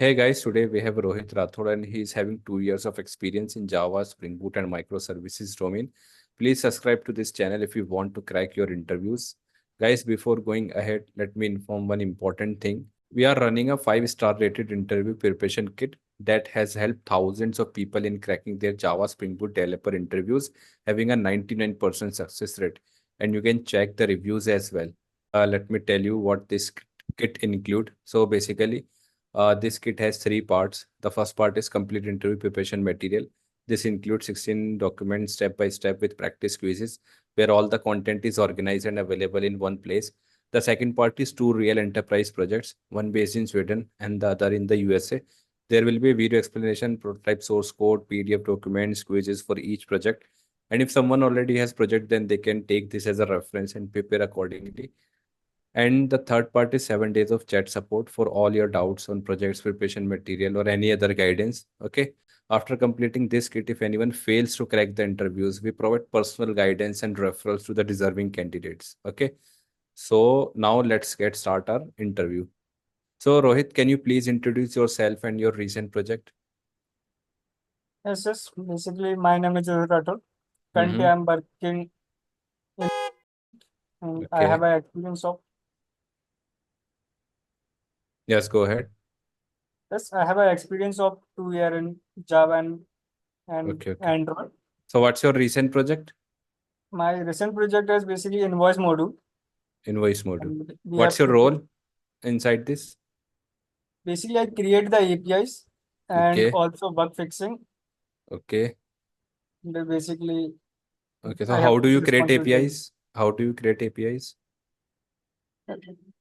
Hey guys, today we have Rohit Rathod and he is having 2 years of experience in Java, Spring Boot and microservices domain. Please subscribe to this channel if you want to crack your interviews. Guys, before going ahead, let me inform one important thing. We are running a 5-star rated interview preparation kit that has helped thousands of people in cracking their Java Spring Boot developer interviews, having a 99% success rate. And you can check the reviews as well. Let me tell you what this kit include. So basically, this kit has three parts. The first part is complete interview preparation material. This includes 16 documents step by step with practice quizzes where all the content is organized and available in one place. The second part is two real enterprise projects, one based in Sweden and the other in the USA. There will be video explanation, prototype source code, PDF documents, quizzes for each project. And if someone already has project, then they can take this as a reference and prepare accordingly. And the third part is 7 days of chat support for all your doubts on projects, preparation material, or any other guidance. Okay. After completing this kit, if anyone fails to crack the interviews, we provide personal guidance and referrals to the deserving candidates. Okay. So now let's get start our interview. So Rohit, can you please introduce yourself and your recent project? Yes. Basically, my name is Rathod. Currently, Mm-hmm. I'm working and I have Okay. an experience of Yes, go ahead. I have an experience of 2 year in Java and Okay, okay. Android. So what's your recent project? My recent project is basically invoice module, Invoice module. and we What's have your to role inside this? basically I create the APIs and Okay. also bug fixing. Okay. Basically, Okay, so I have how do you create responsibility. APIs? How do you create APIs?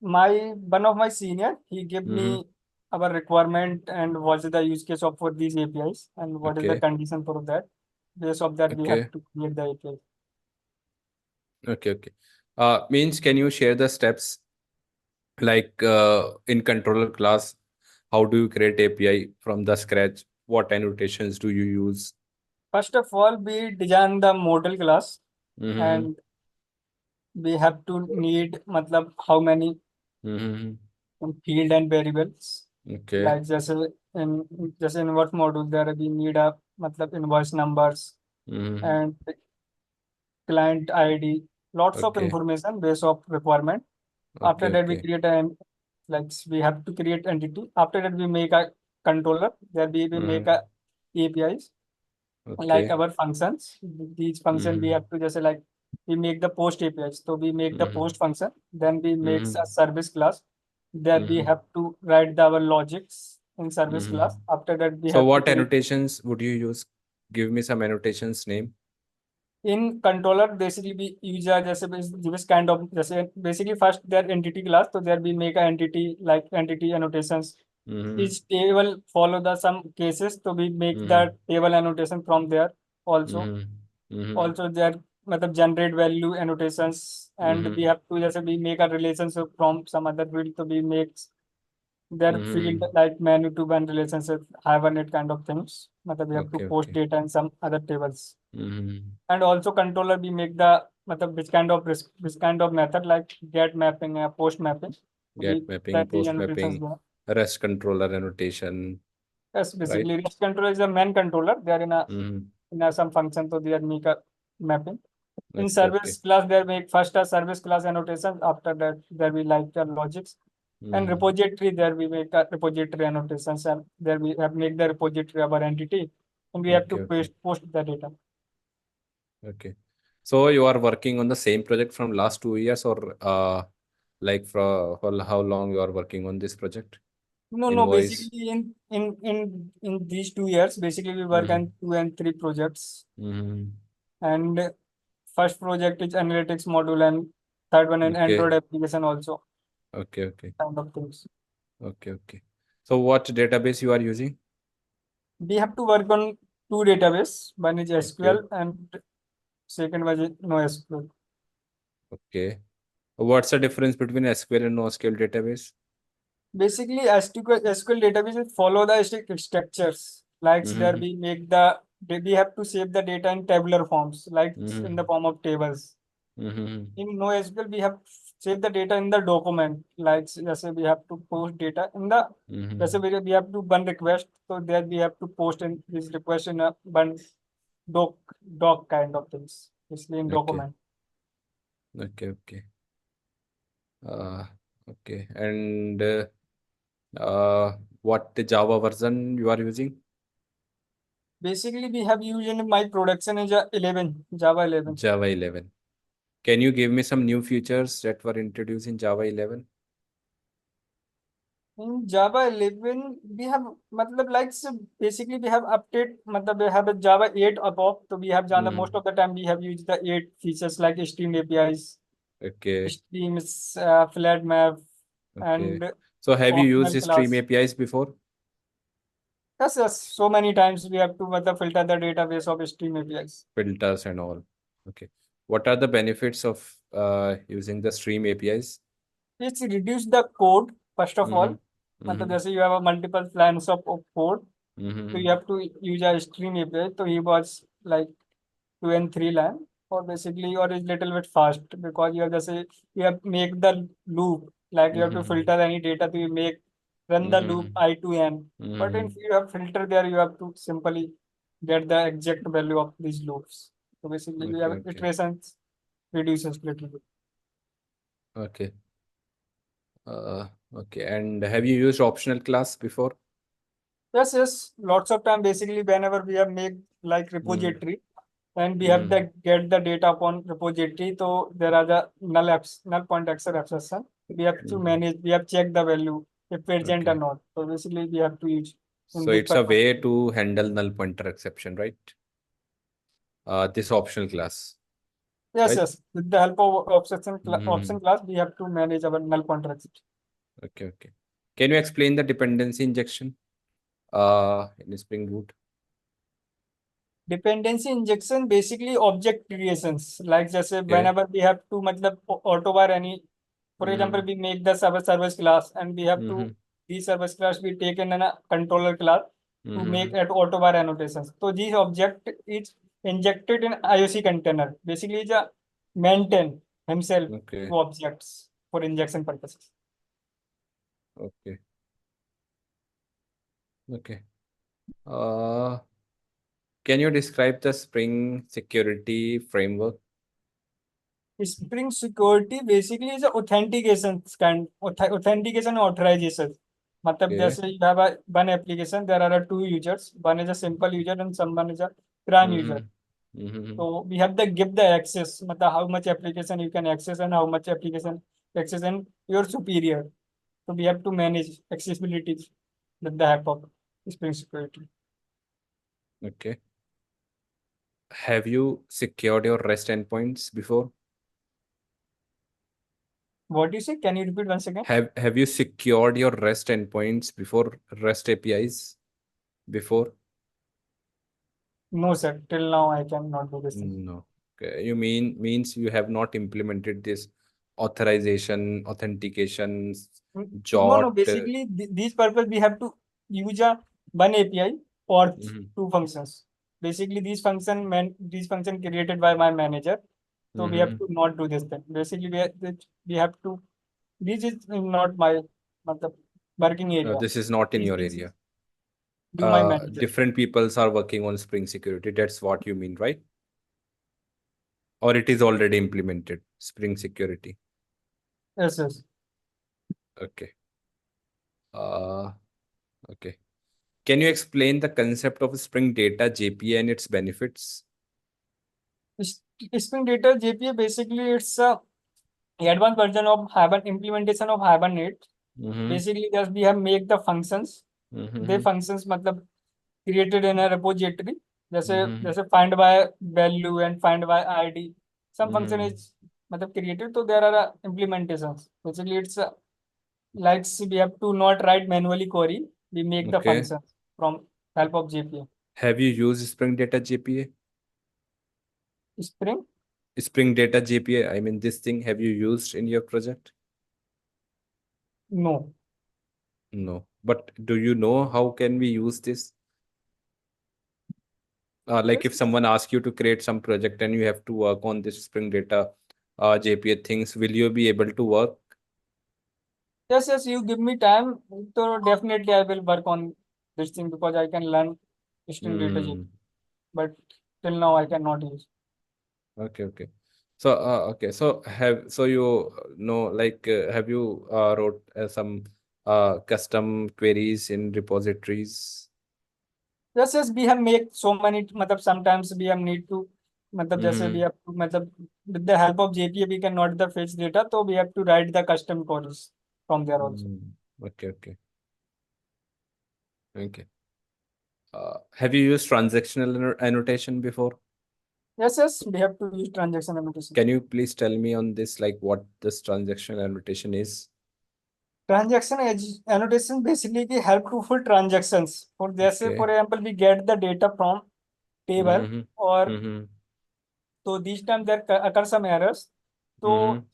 My one of my senior, he gave Mm-hmm. me our requirement and what is the use case of for these APIs and what is the Okay, condition for that. Based of that, we have okay, to create the API. okay, okay. Means can you share the steps like in controller class? How do you create API from the scratch? What annotations do you use? First of all, we design the model class Mm-hmm. and we have to need matlab how many Mm-hmm. field and variables. Okay. Like just in what module there we need a matlab invoice numbers Mm-hmm. and client ID, lots of Okay. information based of requirement. After Okay. that, we Okay. create we have to create entity. After that, we make a controller. There we make Mm-hmm. a APIs like Okay. our functions. These function we Mm-hmm. have to just like we make the post APIs. So we make the Mm-hmm. post function. Then we makes a Mm-hmm. service class. There we Mm-hmm. have to write our logics in service Mm-hmm. class. After that, we So have to what create annotations would you use? Give me some annotations name. in controller. Basically, we use a just this kind of just basically first their entity class. So there we make a entity like entity annotations. Mm-hmm. Each table follow the some cases, so we make the Mm-hmm. table annotation from there also. Mm-hmm. Mm-hmm. Also there matlab generate value annotations, and we Mm-hmm. have to just we make a relationship from some other field, so we make their field Mm-hmm. like menu to one relationship hibernate kind of things. Matlab we have to Okay, post okay. data in some other tables. Mm-hmm. And also controller we make the matlab which kind of method like get mapping and post mapping. We Get mapping, that the post annotations mapping, there. REST controller annotation, Yes, right? basically rich controller is a main controller. They are Mm-hmm. in a some function, so they are make a mapping. In Okay, service okay. class, there make first a service class annotation. After that, there we like the logics. And Mm-hmm. repository, there we make a repository annotations, and there we have make the repository our entity, and we have to Okay, okay. post the data. Okay. So you are working on the same project from last 2 years or like for how long you are working on this project? No. Invoice. Basically, in these 2 years, basically we work Mm-hmm. on 2 and 3 projects. Mm-hmm. And first project is analytics module, and third one an Okay. Android application also Okay, okay. kind of things. Okay, okay. So what database you are using? We have to work on two database. One is Okay, SQL and second one is NoSQL. okay. What's the difference between SQL and NoSQL database? Basically, SQL databases follow the structures. Like there Mm-hmm. we make we have to save the data in tabular forms, like in Mm-hmm. the form of tables. Mm-hmm. In NoSQL, we have save the data in the document. Like जैसे we have to post data in the जैसे we have to one request, so there we have to post in this request in a one doc kind of things. Basically in Okay. document. Okay. Okay. Uh, okay. And what the Java version you are using? Basically we have used in my production is a 11 Java 11. Java 11. Can you give me some new features that were introduced in Java 11? In Java 11, we have, matlab, like, so basically we have update, matlab, we have a Java 8 above, so we have done most of the time we have used the 8 features like Stream APIs, Okay. Streams, flat map, Okay. and So have you optional used Stream class. APIs before? Yes, yes, so many times we have to filter the database of Stream APIs. Filters and all. Okay. What are the benefits of using the Stream APIs? It's reduce the code, first of all. Mm-hmm. Matlab, Mm-hmm. जैसे you have a multiple lines of code, so you Mm-hmm. have to use a Stream API. So he was like 2 and 3 line, or basically or is little bit fast because you have just say you have make the loop, like you have to Mm-hmm. filter any data to make run the loop Mm-hmm. I to n. But Mm-hmm. if you have filter there, you have to simply get the exact value of these loops. So basically we Okay. have Okay. iterations reduces little bit. Okay. Okay. And have you used optional class before? Yes, yes, lots of time basically whenever we have make like Mm-hmm. repository and we have Mm-hmm. the get the data upon repository, so there are the null point exception. We have to Mm-hmm. manage, we have check the value if present or Okay. not. So basically we have to use in So this it's a purpose. way to handle null pointer exception, right? This optional class, Yes, right? yes. With the help of Mm-hmm. option class, we have to manage our null pointer exception. Okay, okay. Can you explain the dependency injection in Spring Boot? Dependency injection basically object creations. Like just say Okay. whenever we have to auto var any, for example, Mm-hmm. we make the service class and we have Mm-hmm. to these service class be taken in a controller class to Mm-hmm. make at auto var annotations. So these object is injected in IOC container. Basically, it's a maintain himself Okay. to objects for injection purposes. Okay. Okay. Uh, can you describe the Spring security framework? Spring security basically is a authentication authentication and authorization. मतलब Okay. जैसे you have a one application, there are two users. One is a simple user and someone is a prime user. Mm-hmm. Mm-hmm. So we have the give the access, मतलब how much application you can access and how much application access and your superior. So we have to manage accessibility with the help of Spring security. Okay. Have you secured your REST endpoints before? What do you say? Can you repeat once again? Have you secured your REST endpoints before REST APIs before? No, sir. Till now, I cannot do this thing. No. Okay. You means you have not implemented this authorization, authentication, No, no. jot. Basically, these purpose we have to use a one API or Mhm, two functions. Basically, these function created by my manager. So we have mhm. to not do this thing. Basically, we have to. This is not my matlab, working area. This is not in These your things area. do my manager. Different peoples are working on Spring Security. That's what you mean, right? Or it is already implemented, Spring Security. Yes, yes. Okay. Uh, okay. Can you explain the concept of Spring Data JPA and its benefits? Spring Data JPA basically it's a advanced version of Hibernate implementation of Hibernate. Mm-hmm. Basically, just we have make the functions. They Mm-hmm. functions मतलब created in a repository. जैसे Mm-hmm. जैसे find by value and find by ID. Some function Mm-hmm. is मतलब created. So there are implementations. Basically, it's like we have to not write manually query. We make the Okay. functions from help of JPA. Have you used Spring Data JPA? Spring? Spring Data JPA, I mean, this thing, have you used in your project? No. No. But do you know how can we use this? Like Yes. if someone asks you to create some project and you have to work on this Spring Data, JPA things, will you be able to work? Yes, you give me time, so definitely I will work on this thing because I can learn string data JPA, but till now I cannot use. Okay. So, okay. So you know, like, have you wrote some custom queries in repositories? Yes, we have make so many, matlab sometimes we have need to, matlab जैसे we Mm-hmm. have to, matlab with the help of JPA we cannot the fetch data, so we have to write the custom queries from there also. Mm. Okay. Have you used transactional annotation before? Yes, we have to use transaction annotation. Can you please tell me on this, like what this transactional annotation is? Annotation basically की help to full transactions. For जैसे Okay. for example we get the data from table Mm-hmm. or Mm-hmm. so these time there occur some errors. Mm-hmm. So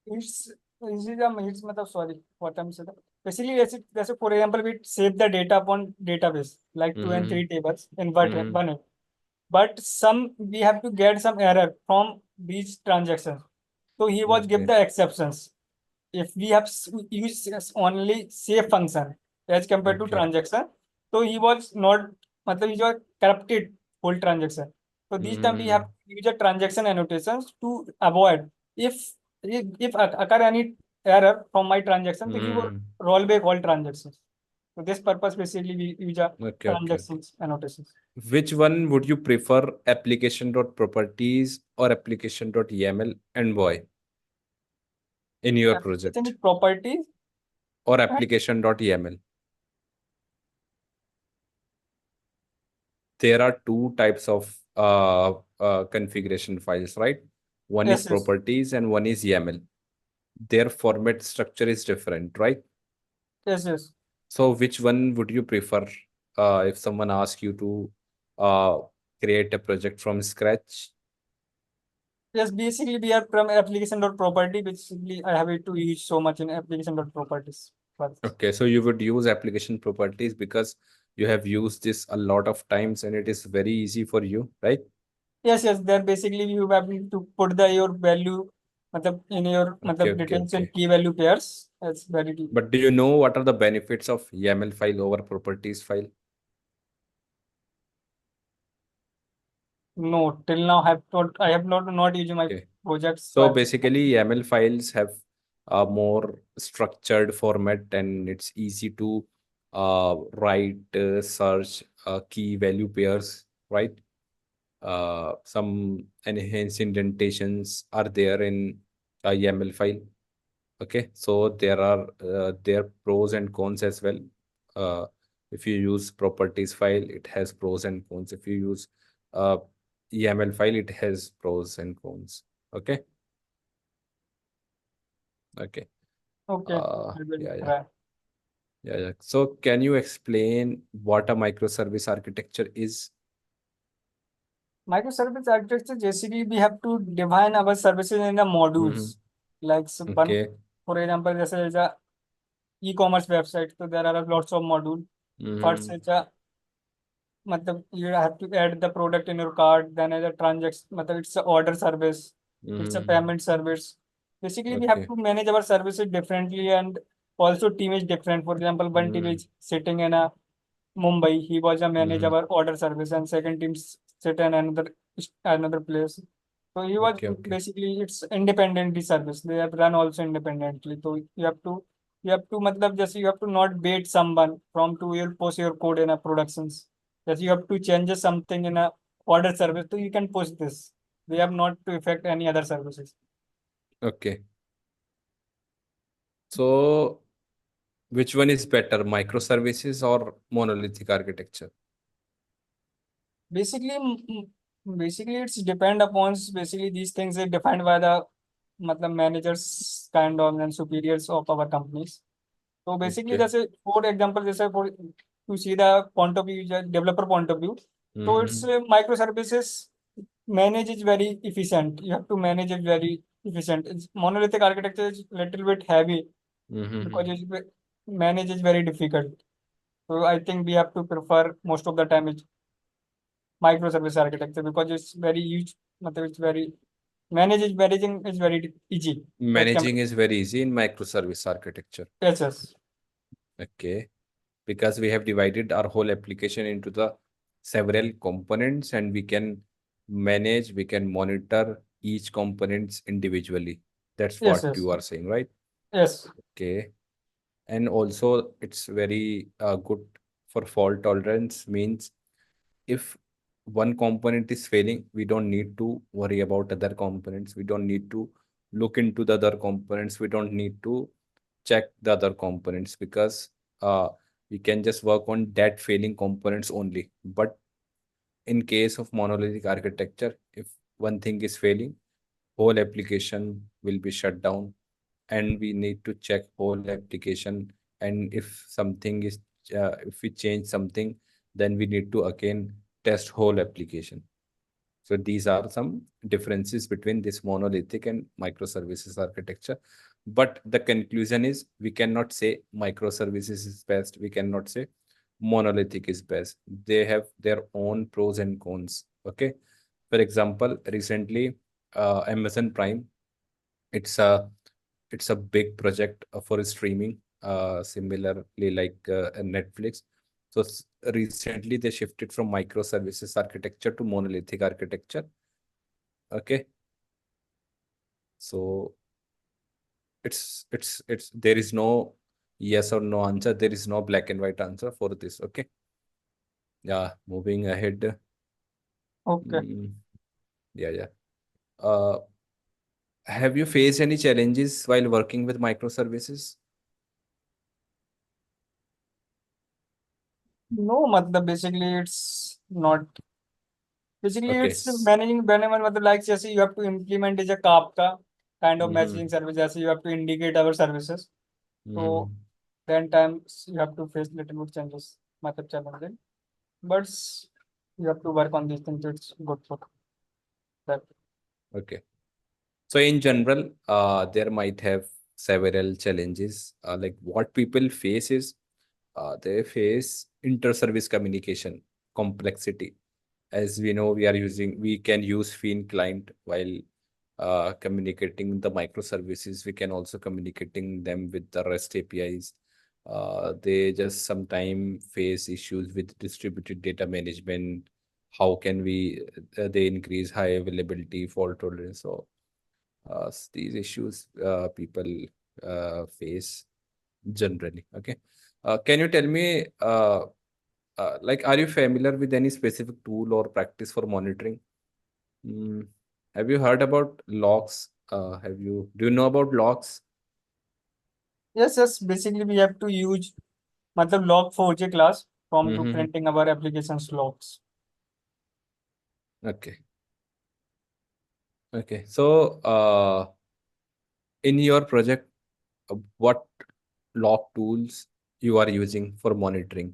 it's it's matlab sorry what I'm saying. Basically जैसे for example we save the data upon database like two and Mm-hmm. three tables in Mm-hmm. one but some we have to get some error from these transactions. So he was give Okay. the exceptions. If we have used only save function as compared to Okay. transaction, so he was not, matlab he was corrupted whole transaction. So this time we have Mm-hmm. to use a transaction annotations to avoid if occur any error from my transaction, so he will Mm-hmm. roll back all transactions. So this purpose basically we use a Okay. transactions annotations. Which one would you prefer, application.properties or application.yaml envoy in your Application project, properties or and application.yaml? There are two types of configuration files, right? One is yes. properties and one is YAML. Their format structure is different, right? Yes. So which one would you prefer if someone asks you to uh, create a project from scratch? Yes, basically we are from application dot property. Basically, I have it to use so much in application dot properties. But Okay, so you would use application properties because you have used this a lot of times and it is very easy for you, right? yes, there basically you have to put the your value, matlab in your Okay, matlab okay, details and okay. key value pairs. It's very deep. But do you know what are the benefits of YAML file over properties file? No, till now I have not used my Okay. projects. So So basically, YAML files have a more structured format and it's easy to write, search key value pairs, right? Some enhanced indentations are there in a YAML file. Okay, so there are pros and cons as well. Uh, if you use properties file, it has pros and cons. If you use uh, YAML file, it has pros and cons. Okay, okay. okay, I will Yeah, yeah, try. yeah. So can you explain what a microservice architecture is? Microservice architecture basically we have to define our services in the Mm-hmm. modules. Like so one, Okay. for example, this is a e-commerce website. So there are lots of modules. First Mm-hmm. is a matlab you have to add the product in your cart, then as a transaction, matlab it's a order service, it's a Mm-hmm. payment service. Basically, we have Okay. to manage our services differently and also team is different. For example, one team Mm-hmm. is sitting in a Mumbai, he was a manager Mm-hmm. our order service, and second team sit in another place. So he was Okay. basically it's independently service. They have run also independently. So you have to matlab just you have to not bait someone from to your post your code in a productions. Just you have to change something in a order service, so you can push this. They have not to affect any other services. Okay. So which one is better, microservices or monolithic architecture? Basically, basically it's depend upon basically these things are defined by the matlab managers kind of and superiors of our companies. So basically, Okay. that's a for example, just for to see the point of view, developer point of view. So it's Mm-hmm. microservices manage is very efficient. You have to manage it very efficient. It's monolithic architecture is little bit heavy because Mm-hmm. manage is very difficult. So I think we have to prefer most of the time is microservice architecture because it's very huge. It's very Managing is very easy. Managing is very easy in microservice architecture. Yes, yes. Okay. Because we have divided our whole application into the several components and we can manage, we can monitor each components individually. That's Yes, what yes. you are saying, right? Yes. Okay. And also it's very good for fault tolerance, means if one component is failing, we don't need to worry about other components. We don't need to look into the other components. We don't need to check the other components because uh, we can just work on that failing components only. But in case of monolithic architecture, if one thing is failing, whole application will be shut down and we need to check whole application. And if something is if we change something, then we need to again test whole application. So these are some differences between this monolithic and microservices architecture. But the conclusion is we cannot say microservices is best. We cannot say monolithic is best. They have their own pros and cons. Okay. For example, recently, Amazon Prime, it's a big project for streaming, similarly like Netflix. So recently they shifted from microservices architecture to monolithic architecture. Okay, so it's there is no yes or no answer. There is no black and white answer for this. Okay, yeah. Moving ahead. Okay. Mm, yeah, yeah. Uh, have you faced any challenges while working with microservices? No, matlab basically it's not. Basically, Okay. it's managing whenever matlab like जैसे you have to implement is a Kafka kind of Mm-hmm. messaging service. जैसे you have to indicate our services. Mm-hmm. So then times you have to face little bit changes, matlab challenging. But you have to work on these things. It's good for that. Okay. So in general, there might have several challenges. Like what people face is they face inter-service communication complexity. As we know, we can use Fiend client while communicating the microservices. We can also communicating them with the REST APIs. They just sometimes face issues with distributed data management. How can they increase high availability, fault tolerance? So these issues people face generally. Okay. Can you tell me, like, are you familiar with any specific tool or practice for monitoring? Mm, have you heard about logs? Do you know about logs? Yes, yes. Basically, we have to use matlab log4j class from to Mm-hmm. printing our applications logs. Okay. Okay. So, in your project, what log tools you are using for monitoring?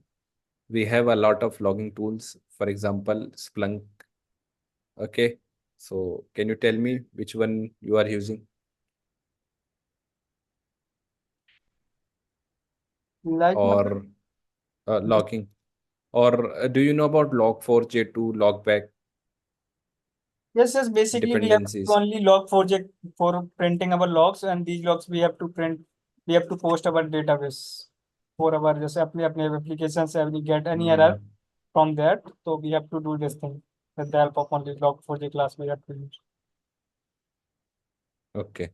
We have a lot of logging tools, for example, Splunk. Okay. So can you tell me which one you are using Like matlab, or logging? Or do you know about log4j2, logback yes, yes. Basically, we have to dependencies? only log4j for printing our logs, and these logs we have to print. We have to post our database for our जैसे अपने अपने applications से we get any error Hmm. from that, so we have to do this thing with the help of only log4j class we have to use. Okay.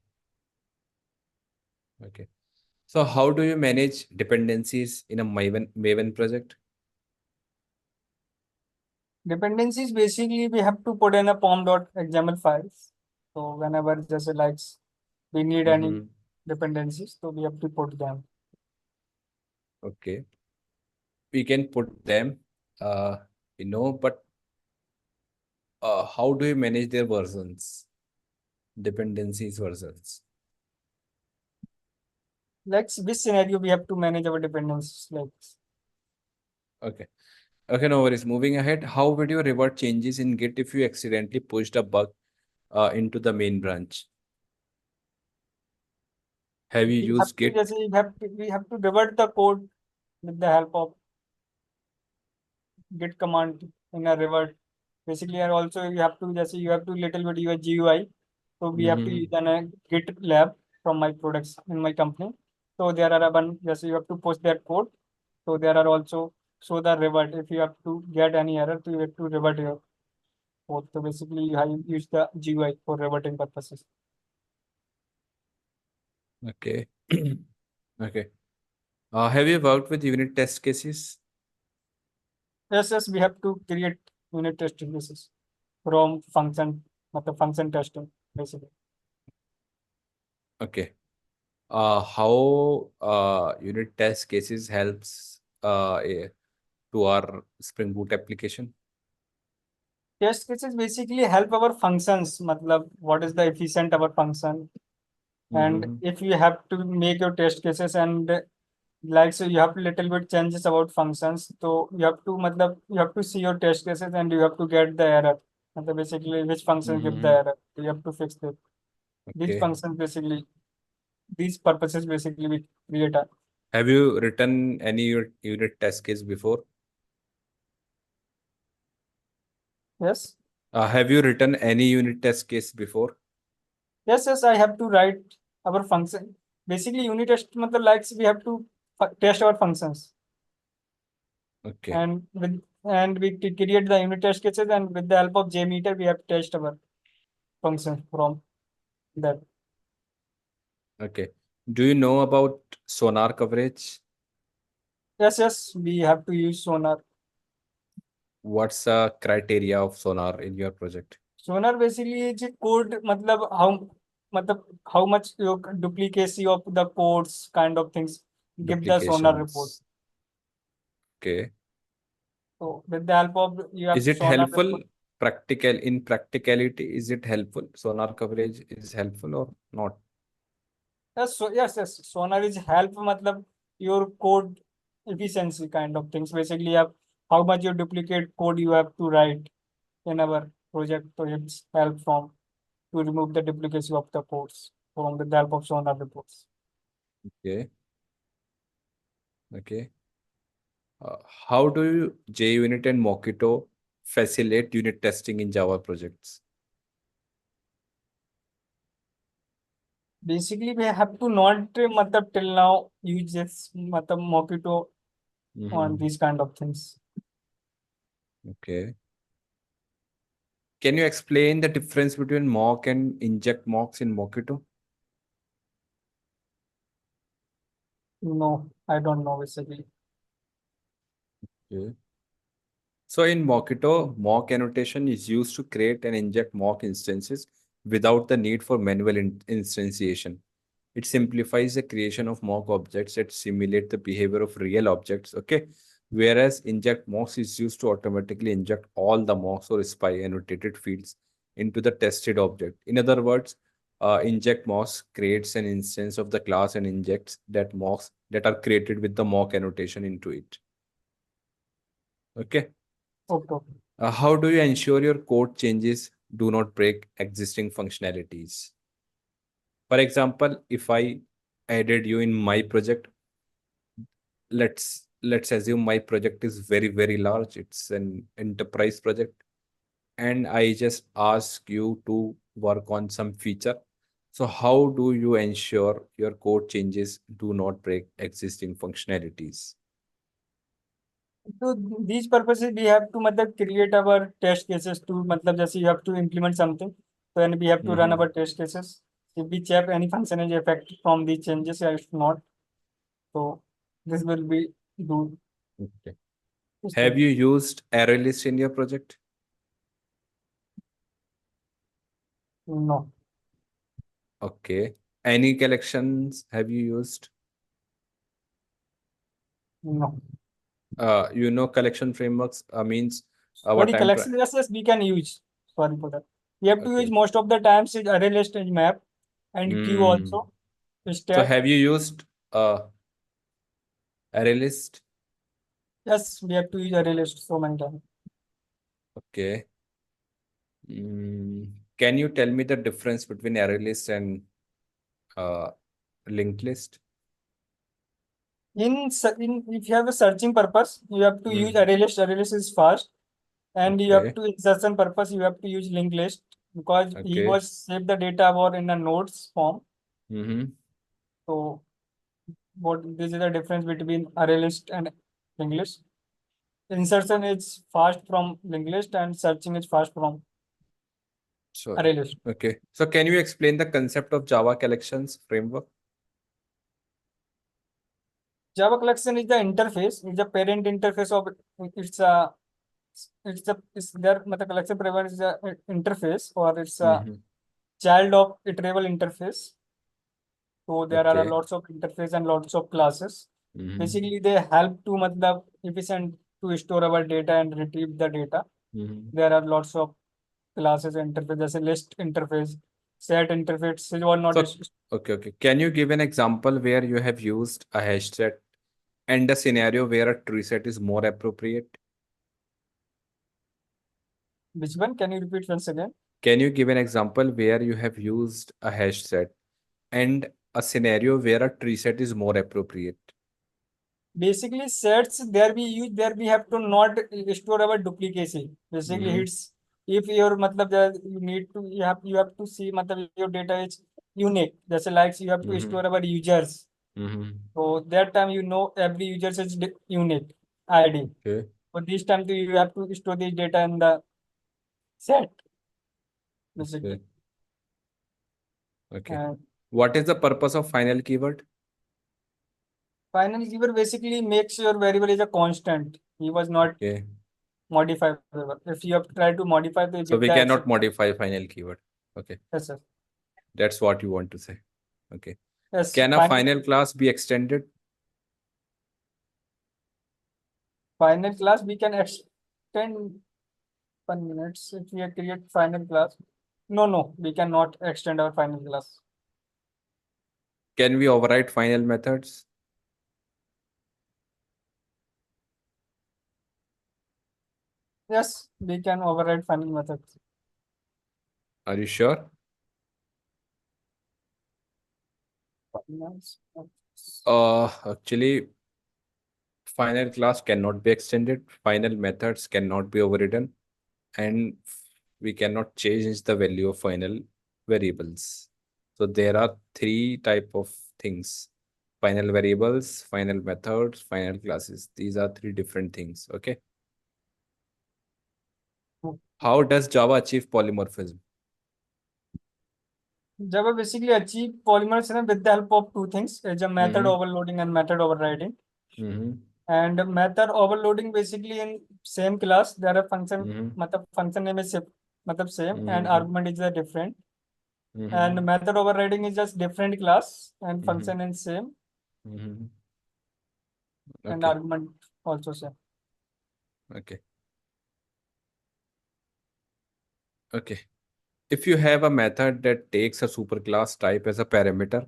Okay. So how do you manage dependencies in a Maven project? Dependencies basically we have to put in a pom.xml files. So whenever just like we need any Mm-hmm. dependencies, so we have to put them. Okay. We can put them, uh, but how do you manage their versions, dependencies versions? Like which scenario we have to manage our dependencies like Okay. Okay, no worries. Moving ahead, how would you revert changes in Git if you accidentally pushed a bug into the main branch? Have you we have used to Git? just we have to revert the code with the help of git command in a revert. Basically, and also you have to just you have to little bit use GUI So we have to use a Git lab from my products in my company. So there are a one, yes, you have to post that code. So there are also show the revert. If you have to get any error, so you have to revert your code. So basically you have use the GUI for reverting purposes. Okay. Okay. Have you worked with unit test cases? Yes, we have to create unit test cases from function, function testing, basically. Okay. How unit test cases helps to our Spring Boot application? Test cases basically help our functions, what is the efficient our function, and Mm-hmm. if you have to make your test cases and like so you have little bit changes about functions, so you have to see your test cases and you have to get the error. Basically which function give the Mm-hmm. error, you have to fix it. These Okay. functions basically, these purposes basically we create a. Have you written any unit test case before? Yes. Have you written any unit test case before? Yes, I have to write our function. Basically, unit test like we have to test our functions, Okay. and we create the unit test cases, and with the help of JMeter, we have to test our functions from that. Okay. Do you know about sonar coverage? Yes, we have to use Sonar. What's the criteria of sonar in your project? Sonar basically is a code, मतलब how much your duplicacy of the codes kind of things give the Sonar report. Duplications. Okay. So with the help of you have Is it Sonar helpful report. in practicality? Is it helpful? Sonar coverage is helpful or not? Yes. Sonar is help, your code efficiency kind of things. Basically, how much you duplicate code you have to write in our project. So it's help from to remove the duplicacy of the codes from the help of Sonar reports. Okay. Okay. How do you JUnit and Mockito facilitate unit testing in Java projects? Basically, we have to not till now use this Mockito on Mm-hmm. these kind of things. Okay. Can you explain the difference between mock and inject mocks in Mockito? No, I don't know basically. Okay. So in Mockito, mock annotation is used to create and inject mock instances without the need for manual instantiation. It simplifies the creation of mock objects that simulate the behavior of real objects. Okay. Whereas inject mocks is used to automatically inject all the mocks or spy annotated fields into the tested object. In other words, inject mocks creates an instance of the class and injects that mocks that are created with the mock annotation into it. Okay. Okay. How do you ensure your code changes do not break existing functionalities? For example, if I added you in my project, let's assume my project is very large. It's an enterprise project, and I just ask you to work on some feature. So how do you ensure your code changes do not break existing functionalities? So these purposes we have to create our test cases to just you have to implement something. So then we have to run Mhm. our test cases. If we check any function is affected from these changes or if not, so this will be do Okay. this Have thing. you used array list in your project? No, Okay. Any collections have you used? no. Collection frameworks means what Sorry, I'm trying. collection yes, we can use. Sorry for that. We have to use Okay. most of the times is array list and map and queue Hmm. also. So Stack. have you used array list? Yes, we have to use array list so many times. Okay. Can you tell me the difference between array list and uh, linked list? In if you have a searching purpose, you have to use Hmm. array list. Array list is fast, and you have Okay. to insertion purpose. You have to use linked list. because he Okay. was saved the data or in a notes form. Mm-hmm. So what this is the difference between array list and linked list. Insertion is fast from linked list and searching is fast from Sorry. array list. Okay. So can you explain the concept of Java collections framework? Java collection is the interface, is the parent interface of it's a it's their matlab collection framework is a interface or it's a Mm-hmm. child of iterable interface. So there are Okay. lots of interface and lots of classes. Mm-hmm. Basically, they help to matlab efficient to store our data and retrieve the data. Mm-hmm. There are lots of classes interface, जैसे list interface, set interface, or not. So, okay. Can you give an example where you have used a hash set and a scenario where a tree set is more appropriate? Which one? Can you repeat once again? Can you give an example where you have used a hash set and a scenario where a tree set is more appropriate? Basically, sets there we use there we have to not store our duplicacy. Basically, Mm-hmm. it's if your matlab there you need to you have to see matlab your data is unique. Just like you have to Mm-hmm. store our users. Mm-hmm. So that time you know every user is unique ID. Okay. But this time you have to store this data in the set basically. Okay. Okay. And What is the purpose of final keyword? final keyword basically makes your variable is a constant. He was not Okay. modifiable. If you have tried to modify, they So give we the cannot exception. modify final keyword. Okay. Yes, sir. That's what you want to say. Okay. Yes, Can a final class be extended? final class we can extend 1 minute if we create final class. No, we cannot extend our final class. Can we override final methods? Yes, we can override final methods. Are you sure? Actually, final class cannot be extended. Final methods cannot be overridden, and we cannot change the value of final variables. So there are three type of things: final variables, final methods, final classes. These are three different things. Okay. How does Java achieve polymorphism? Java basically achieve polymorphism with the help of two things: is a method Mm-hmm. overloading and method overriding. Mm-hmm. And method overloading basically in same class there are function, Mm-hmm. matlab function name is matlab same and Mm-hmm. argument is a different. Mm-hmm. And method overriding is just different class and Mm-hmm. function is same Mm-hmm. and Okay. argument also same. Okay. Okay. If you have a method that takes a superclass type as a parameter,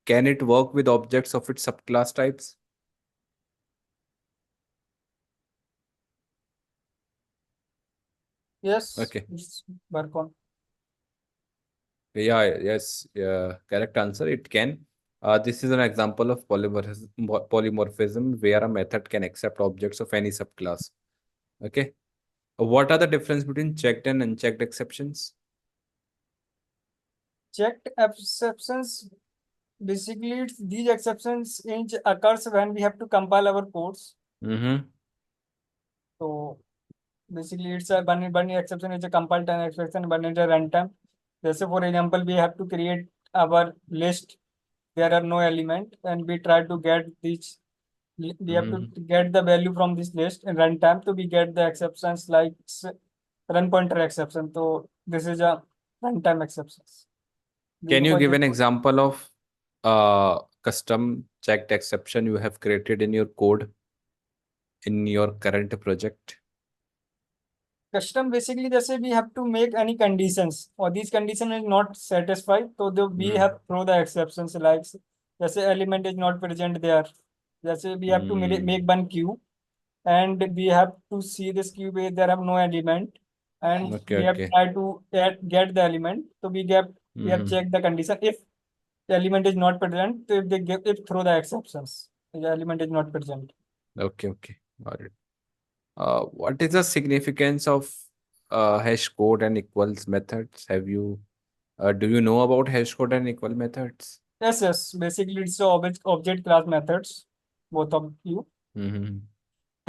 can it work with objects of its subclass types? Yes, Okay. it's work on. Yeah, yes, correct answer. It can. This is an example of polymorphism where a method can accept objects of any subclass. Okay. What are the difference between checked and unchecked exceptions? Checked exceptions basically these exceptions in occurs when we have to compile our codes. Mm-hmm. So basically it's a bunny exception is a compile time exception, bunny is a runtime. Let's say for example we have to create our list. There are no element and we try to get this. We have to Mm-hmm. get the value from this list in runtime. So we get the exceptions like run pointer exception. So this is a runtime exceptions. Can you Because give this an example of custom checked exception you have created in your code in your current project? custom basically जैसे we have to make any conditions or these condition is not satisfied so we Mm-hmm. have throw the exceptions like जैसे element is not present there जैसे we have to make one queue and we have to see this queue where there have no element and Okay, we have okay. tried to get the element so we have Mm-hmm. checked the condition if the element is not present so if they give if throw the exceptions the element is not present. Okay, okay. Got it. What is the significance of hash code and equals methods. Do you know about hash code and equal methods? Yes. Basically, it's the object class methods, both of you. Mm-hmm.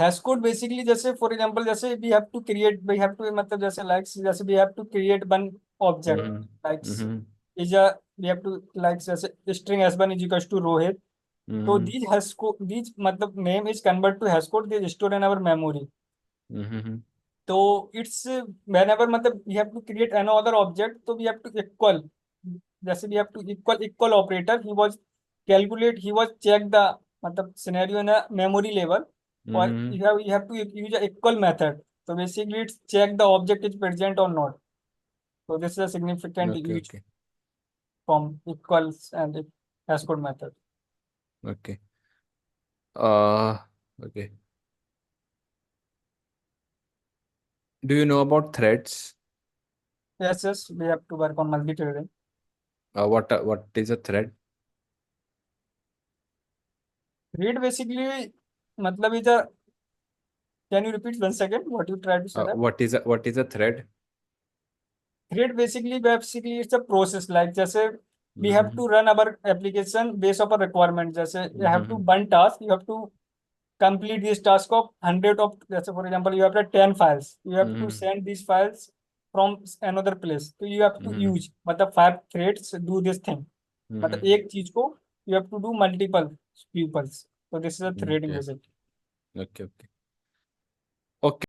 Hash code basically जैसे for example जैसे we have to मतलब जैसे likes जैसे we have to create one object Mm-hmm. Likes Mm-hmm. Is a we have to likes जैसे string s1 is equals to Rohit तो Mm-hmm. These hash code these मतलब name is convert to hash code they store in our memory Mm-hmm. तो it's whenever मतलब we have to create another object तो we have to equal जैसे we have to equal operator he was check the मतलब scenario in a memory level or Mm-hmm. you have to use a equal method so basically it's check the object is present or not so this is a significant Okay, use okay, from equals and hash code method. okay. Uh, okay. Do you know about threads? Yes, we have to work on multi-threading. What is a thread? Read basically मतलब is a can you repeat once again what you try to say that? What is a thread? Thread basically it's a process like जैसे we have Mm-hmm. to run our application based on a requirement जैसे you have to Mm-hmm. one task you have to complete this task of 100 of जैसे for example you have 10 files you have to Mm-hmm. send these files from another place so you have to Mm-hmm. use मतलब 5 threads do this thing मतलब Mm-hmm. एक चीज को you have to do multiple pupils so this is a threading Okay. basically. Okay. Okay. Okay.